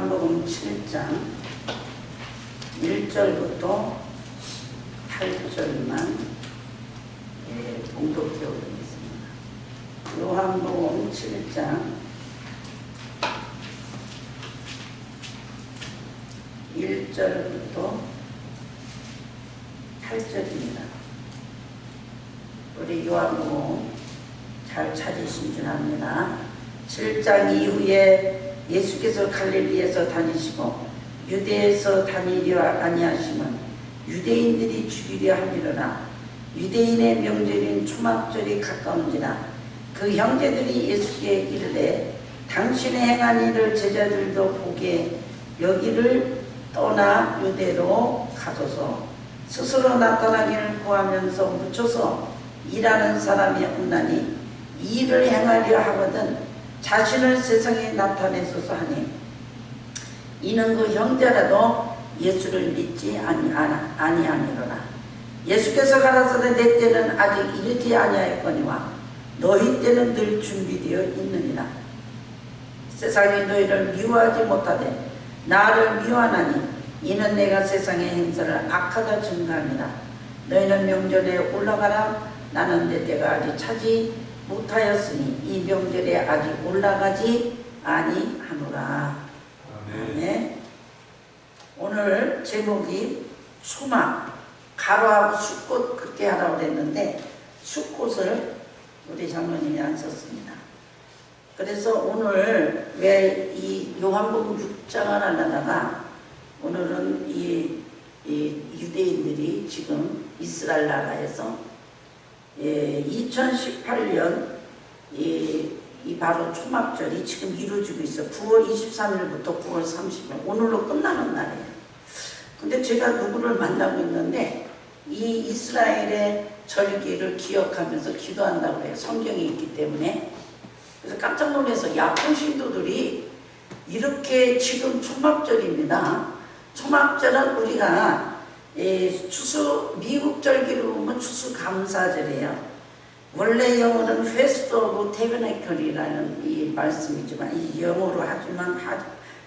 요한복음 7장 1절부터 8절만 봉독해 오겠습니다. 요한복음 7장 1절부터 8절입니다. 우리 요한복음 잘 찾으신 줄 압니다. 7장 이후에 예수께서 갈릴리에서 다니시고 유대에서 다니려 아니하시면 유대인들이 죽이려 함이로라. 유대인의 명절인 초막절이 가까운지라. 그 형제들이 예수께 이르되 당신의 행한 일을 제자들도 보게 여기를 떠나 유대로 가소서. 스스로 나타나기를 구하면서 묻혀서 일하는 사람이 없나니 이 일을 행하려 하거든 자신을 세상에 나타내소서 하니 이는 그 형제라도 예수를 믿지 아니하니로라. 예수께서 가라사대 내 때는 아직 이르지 아니하였거니와 너희 때는 늘 준비되어 있느니라. 세상이 너희를 미워하지 못하되 나를 미워하나니 이는 내가 세상의 행사를 악하다 증거함이라. 너희는 명절에 올라가라. 나는 내 때가 아직 차지 못하였으니 이 명절에 아직 올라가지 아니하노라. 네. 오늘 제목이 초막, 가로하고 숫꽃 그렇게 하라고 그랬는데 숫꽃을 우리 장로님이 안 썼습니다. 그래서 오늘 왜 이 요한복음 6장을 하려다가 오늘은 이 유대인들이 지금 이스라엘 나라에서 2018년 이 바로 초막절이 지금 이루어지고 있어. 9월 23일부터 9월 30일 오늘로 끝나는 날이에요. 근데 제가 누구를 만나고 있는데 이 이스라엘의 절기를 기억하면서 기도한다고 해요. 성경이 있기 때문에. 그래서 깜짝 놀라서 야권 신도들이 이렇게 지금 초막절입니다. 초막절은 우리가 미국 절기로 보면 추수감사절이에요. 원래 영어는 Feast of Tabernacle이라는 이 말씀이지만 이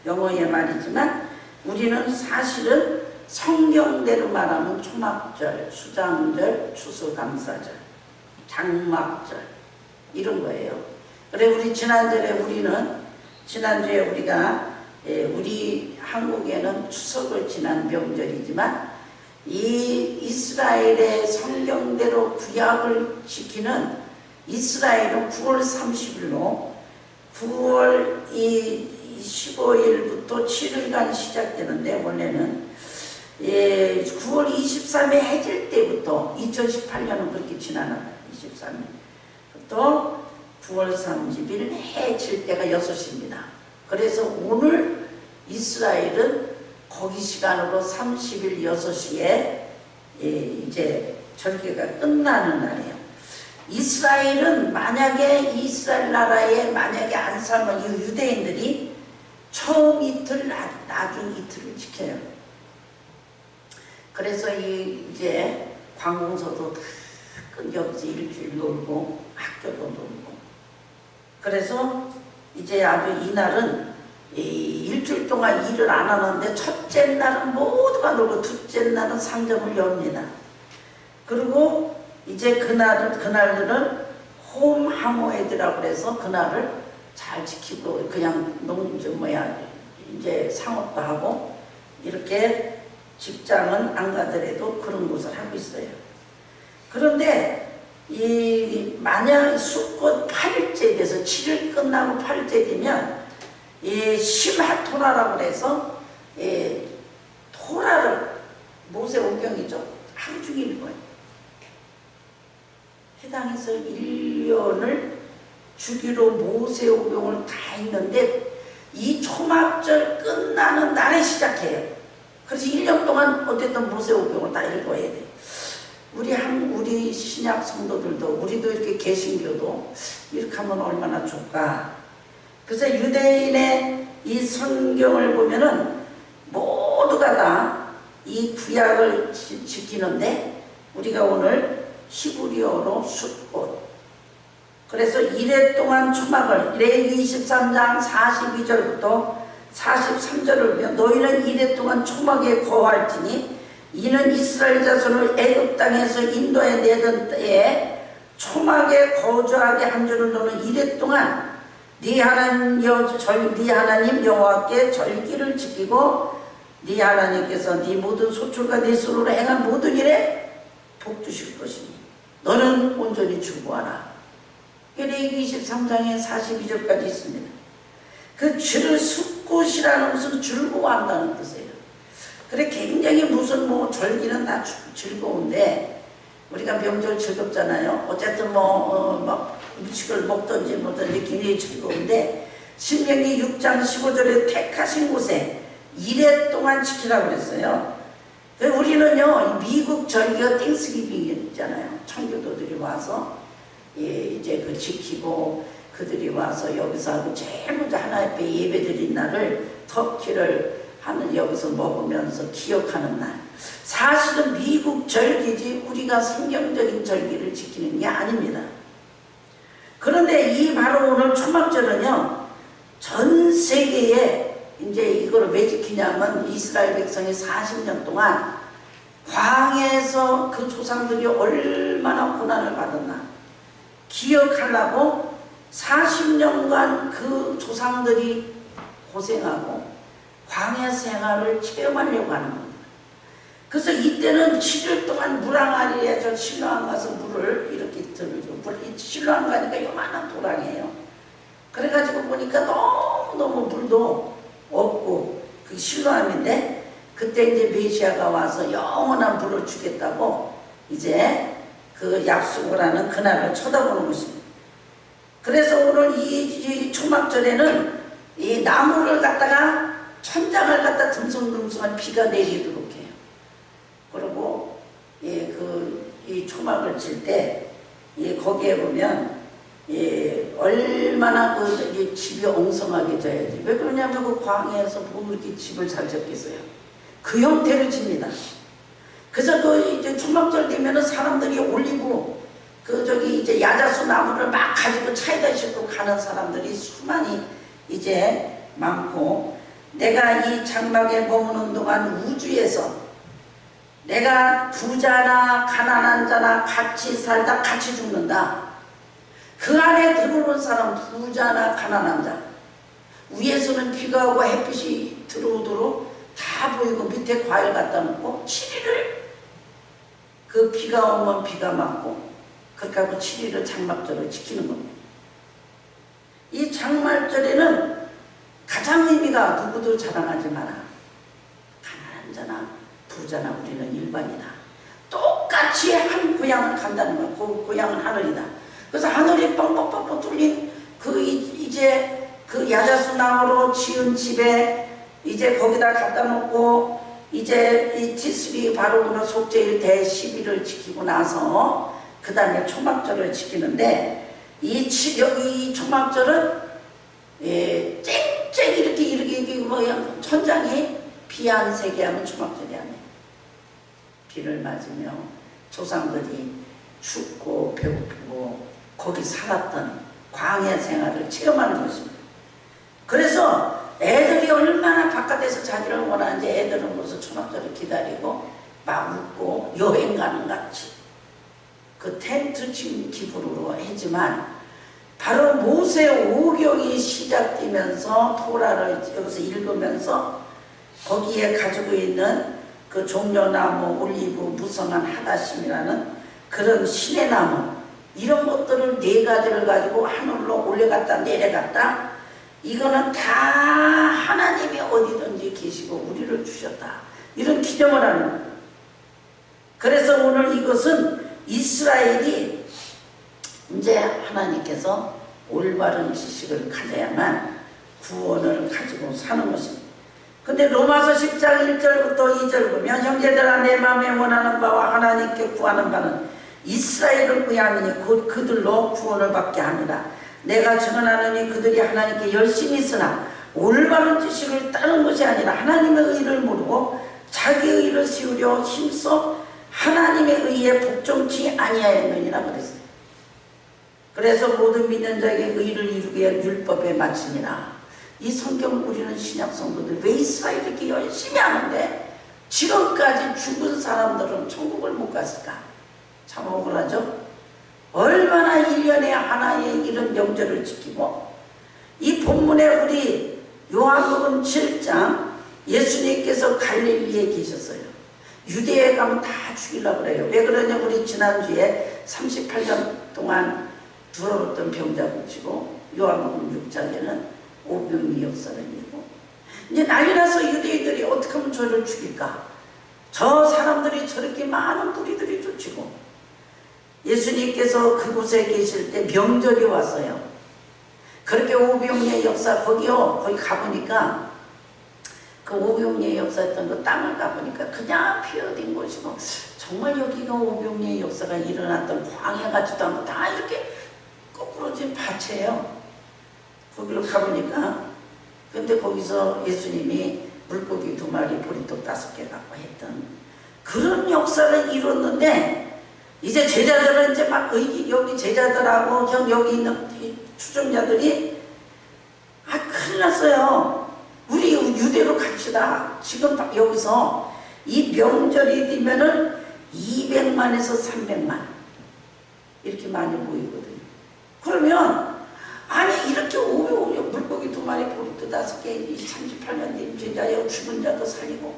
영어의 말이지만 우리는 사실은 성경대로 말하면 초막절, 수장절, 추수감사절, 장막절 이런 거예요. 그래 우리 지난주에 우리가 우리 한국에는 추석을 지난 명절이지만 이 이스라엘의 성경대로 구약을 지키는 이스라엘은 9월 30일로 9월 15일부터 7일간 시작되는데 원래는 9월 23일 해질 때부터 2018년은 그렇게 지나는 23일부터 9월 30일 해 질 때가 6시입니다. 그래서 오늘 이스라엘은 거기 시간으로 30일 6시에 이제 절기가 끝나는 날이에요. 이스라엘은 만약에 이스라엘 나라에 만약에 안 살면 이 유대인들이 처음 이틀, 나중 이틀을 지켜요. 그래서 이제 관공서도 다 끊임없이 일주일 놀고 학교도 놀고 그래서 이제 아주 이날은 일주일 동안 일을 안 하는데 첫째 날은 모두가 놀고 둘째 날은 상점을 엽니다. 그리고 이제 그날들은 홈 하모에드라고 해서 그날을 잘 지키고 그냥 이제 상업도 하고 이렇게 직장은 안 가더라도 그런 것을 하고 있어요. 그런데 만약 숫꽃 8일째 돼서 7일 끝나고 8일째 되면 심하토라라고 해서 토라를 모세오경이죠. 하루 종일 읽어요. 해당해서 1년을 주기로 모세오경을 다 읽는데 이 초막절 끝나는 날에 시작해요. 그래서 1년 동안 어쨌든 모세오경을 다 읽어야 돼요. 우리 신약 성도들도 우리도 이렇게 개신교도 이렇게 하면 얼마나 좋을까. 그래서 유대인의 이 성경을 보면은 모두가 다 이 구약을 지키는데 우리가 오늘 히브리어로 숫꽃. 그래서 이래 동안 초막을 레위기 23장 42절부터 43절을 보면 너희는 이래 동안 초막에 거할지니 이는 이스라엘 자손을 애굽 땅에서 인도해 내던 때에 초막에 거주하게 한 줄을 너는 이래 동안 네 하나님 여호와께 절기를 지키고 네 하나님께서 네 모든 소출과 네 손으로 행한 모든 일에 복 주실 것이니 너는 온전히 즐거워하라. 레위기 23장에 42절까지 있습니다. 그 주를 숙굿이라는 것은 즐거워한다는 뜻이에요. 그래 굉장히 무슨 뭐 절기는 다 즐거운데 우리가 명절 즐겁잖아요. 어쨌든 막 음식을 먹든지 뭐든지 굉장히 즐거운데 신명기 6장 15절에 택하신 곳에 이래 동안 지키라고 그랬어요. 우리는요 미국 절기가 땡스기빙이잖아요. 청교도들이 와서 이제 그 지키고 그들이 와서 여기서 하고 제일 먼저 하나님 앞에 예배드린 날을 터키를 하는 여기서 먹으면서 기억하는 날. 사실은 미국 절기지 우리가 성경적인 절기를 지키는 게 아닙니다. 그런데 이 바로 오늘 초막절은요 전 세계에 이제 이걸 왜 지키냐면 이스라엘 백성이 40년 동안 광야에서 그 조상들이 얼마나 고난을 받았나 기억하려고 40년간 그 조상들이 고생하고 광야 생활을 체험하려고 하는 겁니다. 그래서 이때는 7일 동안 물항아리에 저 실로암 가서 물을 이렇게 들고 실로암 가니까 요만한 도랑이에요. 그래가지고 보니까 너무너무 물도 없고 그 실로암인데 그때 이제 메시아가 와서 영원한 물을 주겠다고 이제 그 약속을 하는 그날을 쳐다보는 것입니다. 그래서 오늘 이 초막절에는 이 나무를 갖다가 천장을 갖다 듬성듬성한 비가 내리도록 해요. 그리고 이 초막을 칠 때 거기에 보면 얼마나 그 집이 엉성하게 져야지. 왜 그러냐면 그 광야에서 뭐 이렇게 집을 잘 짓겠어요. 그 형태를 집니다. 그래서 그 이제 초막절 되면은 사람들이 올리고 이제 야자수 나무를 막 가지고 차에다 싣고 가는 사람들이 수많이 이제 많고 내가 이 장막에 머무는 동안 우주에서 내가 부자나 가난한 자나 같이 살다 같이 죽는다. 그 안에 들어오는 사람 부자나 가난한 자 위에서는 비가 오고 햇빛이 들어오도록 다 보이고 밑에 과일 갖다 놓고 7일을 그 비가 오면 비가 맞고 그렇게 하고 7일을 장막절을 지키는 겁니다. 이 장막절에는 가장 의미가 누구도 자랑하지 마라. 가난한 자나 부자나 우리는 일반이다. 똑같이 한 고향을 간다는 거야. 그 고향은 하늘이다. 그래서 하늘이 뻥뻥뻥뻥 뚫린 이제 그 야자수 나무로 지은 집에 이제 거기다 갖다 놓고 이제 이 티스리 바로 오늘 속죄일 대10일을 지키고 나서 그 다음에 초막절을 지키는데 이 초막절은 쨍쨍 이렇게 뭐야 천장이 비 안 새게 하면 초막절이 아니에요. 비를 맞으며 조상들이 춥고 배고프고 거기 살았던 광야 생활을 체험하는 것입니다. 그래서 애들이 얼마나 바깥에서 자기를 원하는지 애들은 벌써 초막절을 기다리고 막 웃고 여행 가는 같이 그 텐트 친 기분으로 했지만 바로 모세 오경이 시작되면서 토라를 여기서 읽으면서 거기에 가지고 있는 그 종려나무, 올리브, 무성한 하다심이라는 그런 신의 나무 이런 것들을 4가지를 가지고 하늘로 올려갔다 내려갔다 이거는 다 하나님이 어디든지 계시고 우리를 주셨다 이런 기념을 하는 거예요. 그래서 오늘 이것은 이스라엘이 이제 하나님께서 올바른 지식을 가져야만 구원을 가지고 사는 것입니다. 근데 로마서 10장 1절부터 2절 보면 형제들아 내 마음에 원하는 바와 하나님께 구하는 바는 이스라엘을 위함이니 곧 그들로 구원을 받게 합니다. 내가 증언하노니 그들이 하나님께 열심히 있으나 올바른 지식을 따른 것이 아니라 하나님의 의를 모르고 자기의 의를 세우려 힘써 하나님의 의에 복종치 아니하였느니라 그랬어요. 그래서 모든 믿는 자에게 의를 이루게 율법에 마침이라. 이 성경을 우리는 신약 성도들 왜 이스라엘 이렇게 열심히 하는데 지금까지 죽은 사람들은 천국을 못 갔을까? 참 억울하죠? 얼마나 1년에 하나의 이런 명절을 지키고 이 본문에 우리 요한복음 7장 예수님께서 갈릴리에 계셨어요. 유대에 가면 다 죽이려고 그래요. 왜 그러냐? 우리 지난주에 38년 동안 들어왔던 병자 고치고 요한복음 6장에는 오병이 역사를 이루고 이제 난리 나서 유대인들이 어떻게 하면 저를 죽일까? 저 사람들이 저렇게 많은 무리들이 쫓이고 예수님께서 그곳에 계실 때 명절이 왔어요. 그렇게 오병이의 역사 거기 가보니까 그 오병이의 역사였던 그 땅을 가보니까 그냥 피어든 곳이고 정말 여기가 오병이의 역사가 일어났던 광야 같지도 않고 다 이렇게 거꾸로진 밭이에요. 거기로 가보니까 근데 거기서 예수님이 물고기 2마리 보리떡 5개 갖고 했던 그런 역사를 이뤘는데 이제 제자들은 이제 막 여기 제자들하고 여기 있는 추종자들이 큰일 났어요. 우리 유대로 갑시다. 지금 여기서 이 명절이 되면은 200만에서 300만 이렇게 많이 모이거든요. 그러면 아니 이렇게 오래 물고기 2마리 보리떡 5개 38년 된 제자여 죽은 자도 살리고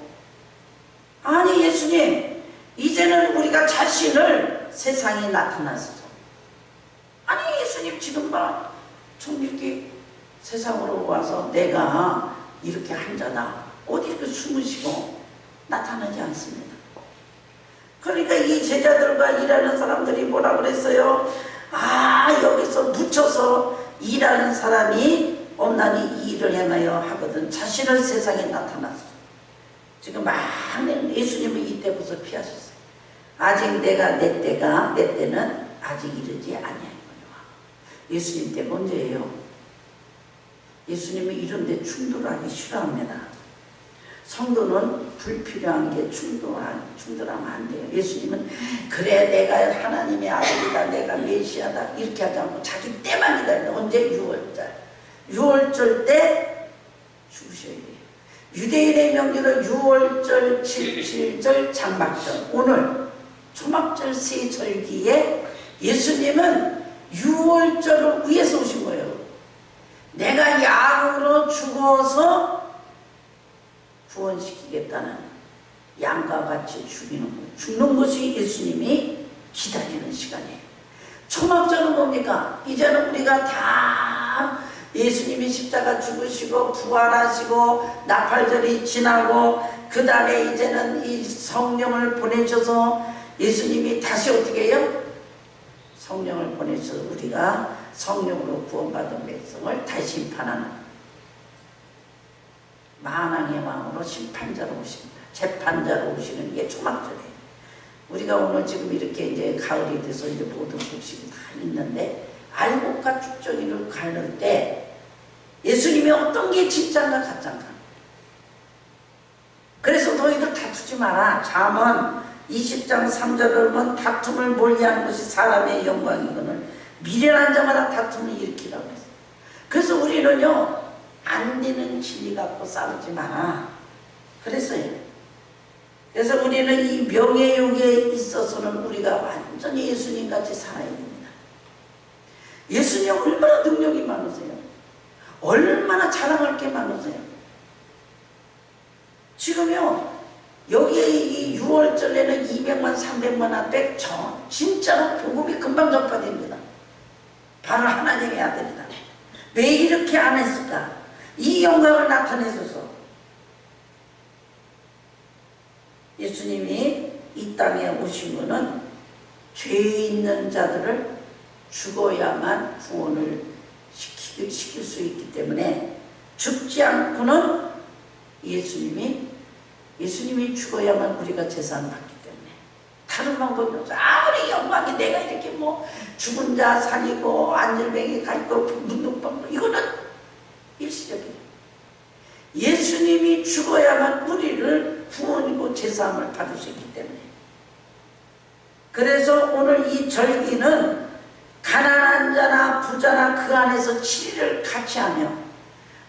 아니 예수님 이제는 우리가 자신을 세상에 나타나서 아니 예수님 지금 봐 좀 이렇게 세상으로 와서 내가 이렇게 한 자다 어디 이렇게 숨으시고 나타나지 않습니다. 그러니까 이 제자들과 일하는 사람들이 뭐라 그랬어요? 여기서 묻혀서 일하는 사람이 없나니 이 일을 해나요 하거든 자신을 세상에 나타났어. 지금 많은 예수님은 이때부터 피하셨어요. 아직 내 때는 아직 이르지 아니하거니와. 예수님 때 먼저예요. 예수님은 이런 데 충돌하기 싫어합니다. 성도는 불필요한 게 충돌하면 안 돼요. 예수님은 그래 내가 하나님의 아들이다 내가 메시아다 이렇게 하지 않고 자기 때만 기다린다. 언제? 6월절 때 죽으셔야 돼요. 유대인의 명절은 6월절, 7절, 장막절 오늘 초막절 세 절기에 예수님은 6월절을 위해서 오신 거예요. 내가 양으로 죽어서 구원시키겠다는 양과 같이 죽는 것이 예수님이 기다리는 시간이에요. 초막절은 뭡니까? 이제는 우리가 다 예수님이 십자가 죽으시고 부활하시고 나팔절이 지나고 그 다음에 이제는 이 성령을 보내셔서 예수님이 다시 어떻게 해요? 성령을 보내셔서 우리가 성령으로 구원받은 백성을 다시 심판하는 만왕의 왕으로 심판자로 오십니다. 재판자로 오시는 게 초막절이에요. 우리가 오늘 지금 이렇게 이제 가을이 돼서 이제 모든 곡식이 다 있는데 알곡과 쭉정이를 가를 때 예수님이 어떤 게 진짜인가 가짜인가. 그래서 너희들 다투지 마라. 잠언 20장 3절을 보면 다툼을 멀리하는 것이 사람의 영광이거늘 미련한 자마다 다툼을 일으키라고 했어요. 그래서 우리는요 안 되는 진리 갖고 싸우지 마라 그랬어요. 그래서 우리는 이 명예욕에 있어서는 우리가 완전히 예수님같이 살아야 됩니다. 예수님 얼마나 능력이 많으세요. 얼마나 자랑할 게 많으세요. 지금요 여기에 이 6월절에는 200만 300만 앞에 진짜로 복음이 금방 전파됩니다. 바로 하나님의 아들이다. 왜 이렇게 안 했을까? 이 영광을 나타내소서. 예수님이 이 땅에 오신 것은 죄 있는 자들을 죽어야만 구원을 시킬 수 있기 때문에 죽지 않고는 예수님이 죽어야만 우리가 제사를 받기 때문에 다른 방법이 없어요. 아무리 영광이 내가 이렇게 뭐 죽은 자 살리고 안절뱅이 갈고 문둥방 이거는 일시적이에요. 예수님이 죽어야만 우리를 구원이고 제사함을 받을 수 있기 때문에 그래서 오늘 이 절기는 가난한 자나 부자나 그 안에서 7일을 같이 하며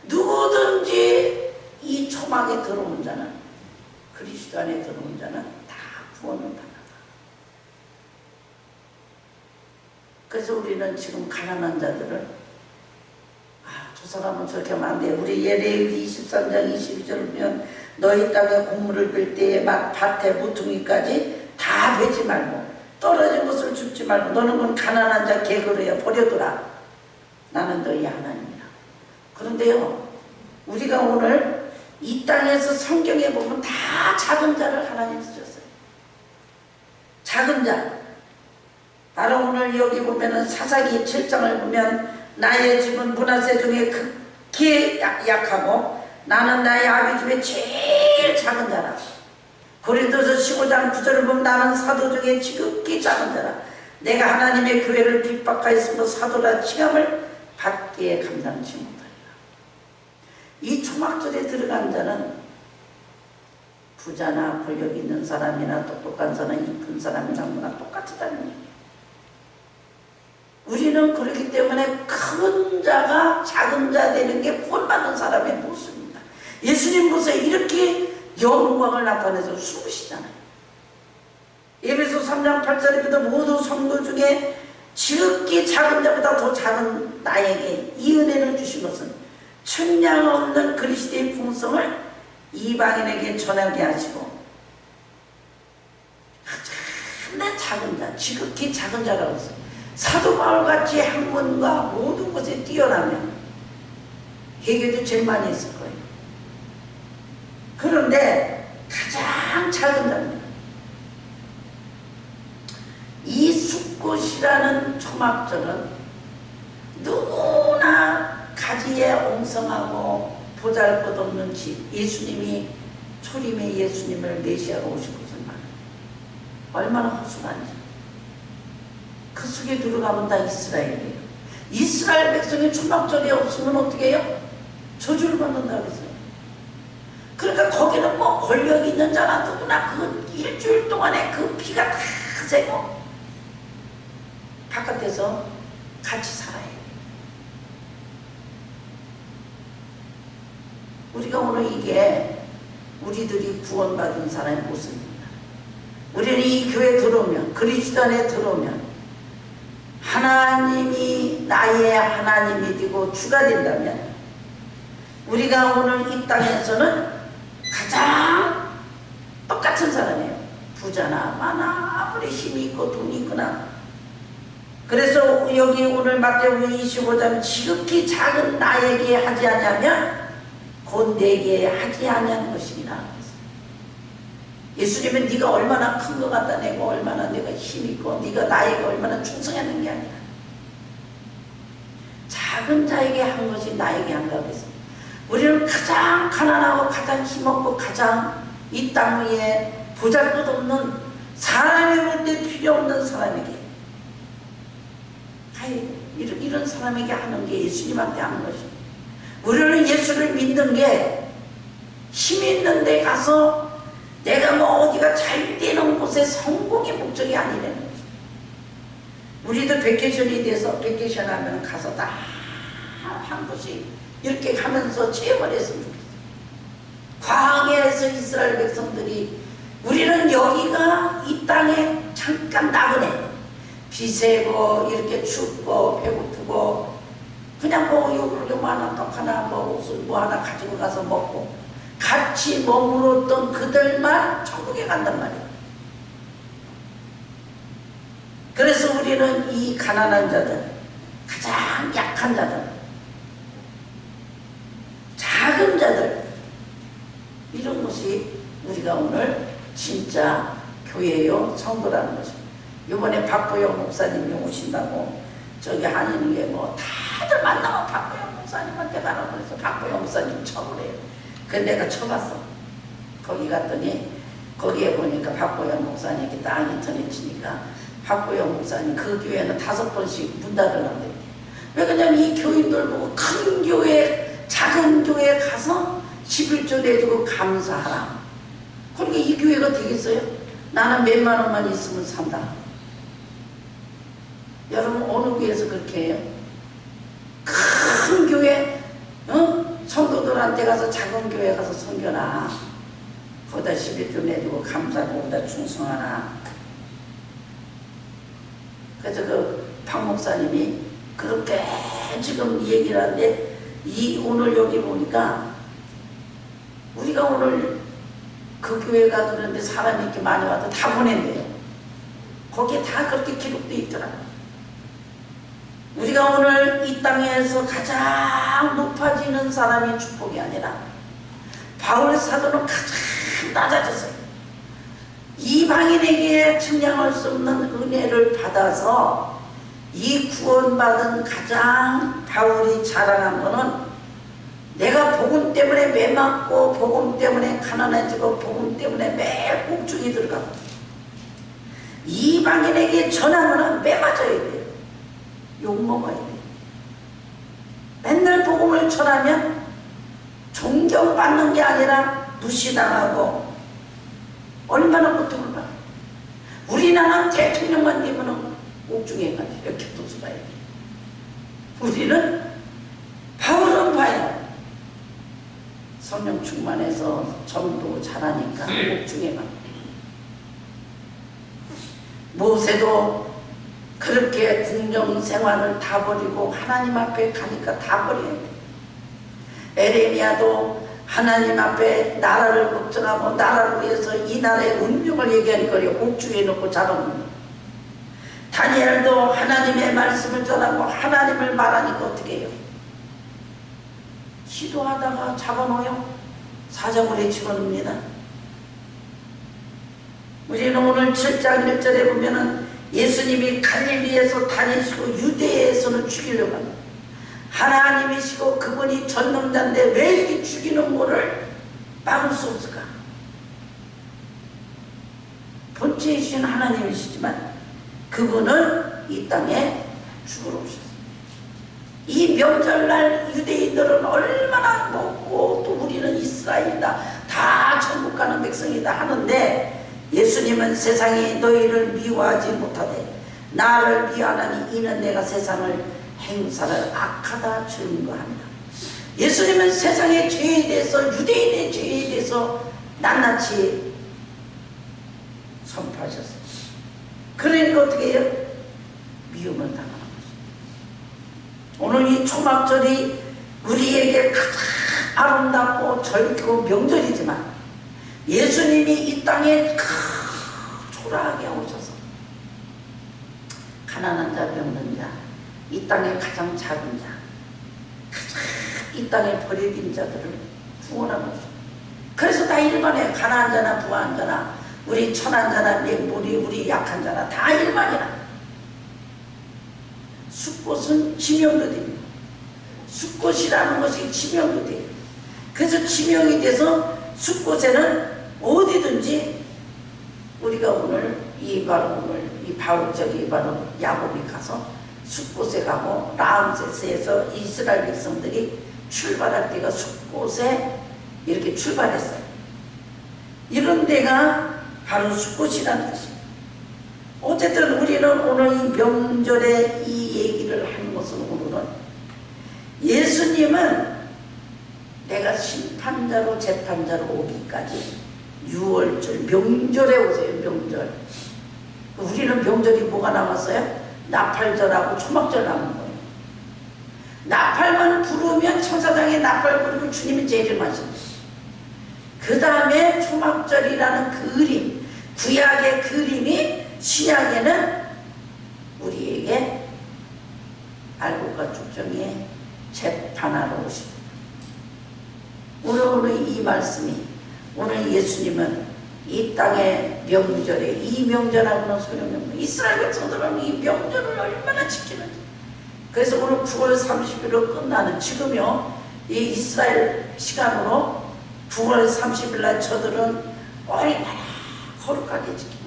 누구든지 이 초막에 들어온 자는, 그리스도 안에 들어온 자는 다 구원을 받는다. 그래서 우리는 지금 가난한 자들을, 저 사람은 저렇게 하면 안 돼. 우리 예레미야 23장 22절을 보면 너희 땅에 곡물을 빌 때에 밭에 모퉁이까지 다 베지 말고 떨어진 것을 줍지 말고 너는 그 가난한 자 개그로야 버려두라. 나는 너희 하나님이라. 그런데요, 우리가 오늘 이 땅에서 성경에 보면 다 작은 자를 하나님 쓰셨어요. 작은 자. 바로 오늘 여기 보면은 사사기 7장을 보면 나의 집은 므낫세 중에 극히 약하고 나는 나의 아비 집에 제일 작은 자라. 고린도서 15장 9절을 보면 나는 사도 중에 지극히 작은 자라. 내가 하나님의 교회를 핍박하였으므로 사도라 칭함을 받기에 감당치 못하리라. 이 초막절에 들어간 자는 부자나 권력 있는 사람이나 똑똑한 사람, 이쁜 사람이나 뭐나 똑같다는 얘기예요. 우리는 그렇기 때문에 큰 자가 작은 자 되는 게 구원받는 사람의 모습입니다. 예수님 보세요. 이렇게 영광을 나타내서 숨으시잖아요. 에베소 3장 8절에도 모두 성도 중에 지극히 작은 자보다 더 작은 나에게 이 은혜를 주신 것은 천량 없는 그리스도의 풍성을 이방인에게 전하게 하시고, 가장 작은 자, 지극히 작은 자라고 했어요. 사도 바울같이 학문과 모든 것에 뛰어나면 회개도 제일 많이 했을 거예요. 그런데 가장 작은 자입니다. 이 숫꽃이라는 초막절은 누구나 가지에 옹성하고 보잘것없는 집, 예수님이 초림의 예수님을 메시아로 오신 것은 얼마나 허술한지. 그 속에 들어가면 다 이스라엘이에요. 이스라엘 백성이 초막절이 없으면 어떻게 해요? 저주를 받는다 그랬어요. 그러니까 거기는 뭐 권력 있는 자나 누구나 그 일주일 동안에 그 피가 다 새고 바깥에서 같이 살아요. 우리가 오늘 이게 우리들이 구원받은 사람의 모습입니다. 우리는 이 교회에 들어오면, 그리스도 안에 들어오면 하나님이 나의 하나님이 되고 주가 된다면 우리가 오늘 이 땅에서는 가장 똑같은 사람이에요. 부자나 많아 아무리 힘이 있고 돈이 있거나. 그래서 여기 오늘 마태복음 25장 지극히 작은 나에게 하지 아니하면 곧 내게 하지 아니한 것이니라. 예수님은 네가 얼마나 큰 것 갖다 내고 얼마나 내가 힘 있고 네가 나에게 얼마나 충성하는 게 아니라 작은 자에게 한 것이 나에게 한다고 했습니다. 우리는 가장 가난하고 가장 힘없고 가장 이 땅 위에 보잘것없는 사람이 볼 때 필요 없는 사람에게 이런 사람에게 하는 게 예수님한테 하는 것입니다. 우리는 예수를 믿는 게 힘 있는 데 가서 내가 뭐 어디가 잘 되는 곳에 성공의 목적이 아니라는 거죠. 우리도 베케이션이 돼서 베케이션 하면 가서 다 한 곳씩 이렇게 가면서 체험을 했으면 좋겠어요. 광야에서 이스라엘 백성들이 우리는 여기가 이 땅에 잠깐 나그네, 비세고 이렇게 춥고 배고프고 그냥 뭐 요렇게 뭐 하나 떡 하나 뭐 옷을 뭐 하나 가지고 가서 먹고 같이 머물렀던 그들만 천국에 간단 말이에요. 그래서 우리는 이 가난한 자들, 가장 약한 자들, 작은 자들, 이런 것이 우리가 오늘 진짜 교회요 성도라는 것입니다. 이번에 박보영 목사님이 오신다고 저기 하는 게 뭐 다들 만나면 박보영 목사님한테 가라고 그래서 박보영 목사님 쳐보래요. 그래서 내가 쳐봤어. 거기 갔더니 거기에 보니까 박보영 목사님이 딱 인터넷 치니까 박보영 목사님 그 교회는 5번씩 문 닫으려고 했대. 왜 그냥 이 교인들 보고 큰 교회 작은 교회에 가서 11조 내주고 감사하라. 그러니까 이 교회가 되겠어요? 나는 몇만 원만 있으면 산다. 여러분 어느 교회에서 그렇게 해요? 큰 교회 여러분한테 가서 작은 교회 가서 섬겨나. 거기다 11조 내주고 감사하고 거기다 충성하나. 그래서 그 박 목사님이 그렇게 지금 얘기를 하는데 오늘 여기 보니까 우리가 오늘 그 교회 가도 그런데 사람이 이렇게 많이 와도 다 보낸대요. 거기에 다 그렇게 기록돼 있더라고요. 우리가 오늘 이 땅에서 가장 높아지는 사람이 축복이 아니라 바울 사도는 가장 낮아졌어요. 이방인에게 측량할 수 없는 은혜를 받아서 이 구원받은 가장 바울이 자랑한 거는 내가 복음 때문에 매맞고 복음 때문에 가난해지고 복음 때문에 매일 옥중에 들어가고 이방인에게 전하면 매맞아야 돼요. 욕먹어야 돼요. 맨날 복음을 전하면 존경받는 게 아니라 무시당하고 얼마나 고통을 받아. 우리나라는 대통령만 되면 옥중에 가요. 이렇게 도수가야 돼. 우리는 바울은 봐요. 성령 충만해서 전도 잘하니까 옥중에 가. 모세도 그렇게 궁정 생활을 다 버리고 하나님 앞에 가니까 다 버려야 돼. 에레미야도 하나님 앞에 나라를 걱정하고 나라를 위해서 이 나라의 운명을 얘기하니까 옥중에 놓고 잡아놓는. 다니엘도 하나님의 말씀을 전하고 하나님을 말하니까 어떻게 해요? 기도하다가 잡아놓아요. 사자굴에 집어넣습니다. 우리는 오늘 7장 1절에 보면은 예수님이 갈릴리에서 다니시고 유대에서는 죽이려고 합니다. 하나님이시고 그분이 전능자인데 왜 이렇게 죽이는 거를 막을 수 없을까? 본체이신 하나님이시지만 그분은 이 땅에 죽으러 오셨어요. 이 명절날 유대인들은 얼마나 먹고 또 우리는 이스라엘이다, 다 천국 가는 백성이다 하는데 예수님은 세상이 너희를 미워하지 못하되 나를 미워하나니 이는 내가 세상을 행사를 악하다 증거합니다. 예수님은 세상의 죄에 대해서 유대인의 죄에 대해서 낱낱이 선포하셨어요. 그러니까 어떻게 해요? 미움을 당하는 거죠. 오늘 이 초막절이 우리에게 가장 아름답고 절기고 명절이지만 예수님이 이 땅에 초라하게 오셔서 가난한 자, 병든 자, 이 땅의 가장 작은 자, 가장 이 땅에 버려진 자들을 구원하는 거죠. 그래서 다 일반에 가난한 자나 부한 자나 우리 천한 자나 맹물이 우리 약한 자나 다 일반이라. 숫꽃은 지명도 됩니다. 숫꽃이라는 것이 지명도 돼요. 그래서 지명이 돼서 숫꽃에는 어디든지 우리가 오늘 이 바울적이 바로 야곱이 가서 숫꽃에 가고 라암세스에서 이스라엘 백성들이 출발할 때가 숫꽃에 이렇게 출발했어요. 이런 데가 바로 숫꽃이라는 것입니다. 어쨌든 우리는 오늘 이 명절에 이 얘기를 하는 것은 오늘은 예수님은 내가 심판자로 재판자로 오기까지 6월절 명절에 오세요. 명절. 우리는 명절이 뭐가 남았어요? 나팔절하고 초막절 남은 거예요. 나팔만 부르면 천사장에 나팔 부르고 주님이 제일 마십니다. 그 다음에 초막절이라는 그림, 구약의 그림이 신약에는 우리에게 알곡과 쭉정이의 재판하러 오십니다. 오늘 이 말씀이 오늘 예수님은 이 땅의 명절에 이 명절하고는 소용이 없는 이스라엘 백성들은 이 명절을 얼마나 지키는지. 그래서 오늘 9월 30일로 끝나는 지금요 이 이스라엘 시간으로 9월 30일 날 저들은 얼마나 거룩하게 지킵니다.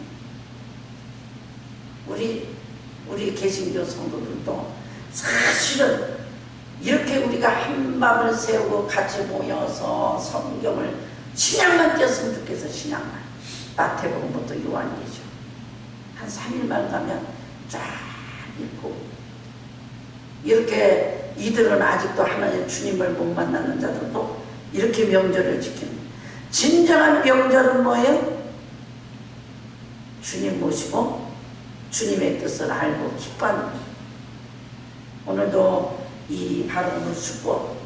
우리 개신교 성도들도 사실은 이렇게 우리가 한 밤을 세우고 같이 모여서 성경을 신약만 띄었으면 좋겠어. 신약만 마태복음부터 요한계시록 한 3일만 가면 쫙 읽고 이렇게 이들은 아직도 하나님 주님을 못 만나는 자들도 이렇게 명절을 지키는 거예요. 진정한 명절은 뭐예요? 주님 모시고 주님의 뜻을 알고 기뻐하는 거예요. 오늘도 이 바로 오늘 수고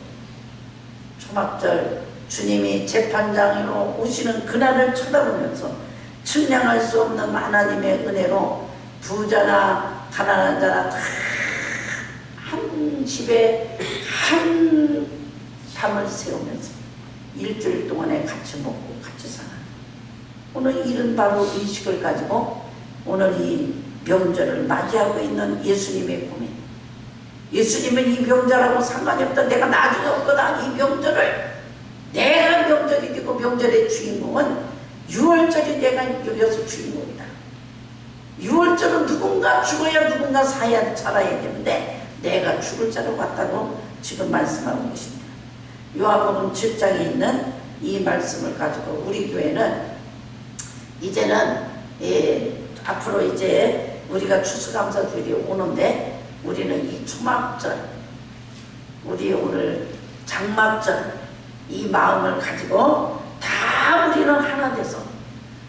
초막절 주님이 재판장으로 오시는 그날을 쳐다보면서 측량할 수 없는 하나님의 은혜로 부자나 가난한 자나 다 한 집에 한 밤을 세우면서 일주일 동안에 같이 먹고 같이 사는 오늘 이런 바로 의식을 가지고 오늘 이 명절을 맞이하고 있는 예수님의 고민. 예수님은 이 명절하고 상관이 없다. 내가 나중에 올 거다. 이 명절을 내가 명절이 되고 명절의 주인공은 6월절이 내가 여기서 주인공이다. 6월절은 누군가 죽어야 누군가 살아야 되는데 내가 죽을 자로 왔다고 지금 말씀하고 계십니다. 요한복음 7장에 있는 이 말씀을 가지고 우리 교회는 이제는 앞으로 이제 우리가 추수감사주일이 오는데 우리는 이 초막절, 우리 오늘 장막절 이 마음을 가지고 다 우리는 하나 돼서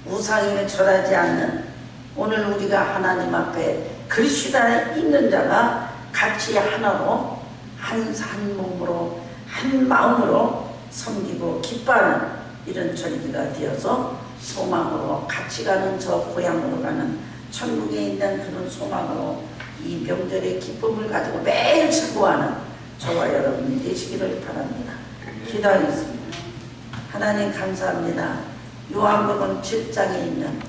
우상에 절하지 않는 오늘 우리가 하나님 앞에 그리스도 안에 있는 자가 같이 하나로 한 몸으로 한 마음으로 섬기고 기뻐하는 이런 절기가 되어서 소망으로 같이 가는 저 고향으로 가는 천국에 있는 그런 소망으로 이 명절의 기쁨을 가지고 매일 즐거워하는 저와 여러분이 되시기를 바랍니다. 기도하겠습니다. 하나님 감사합니다. 요한복음 7장에 있는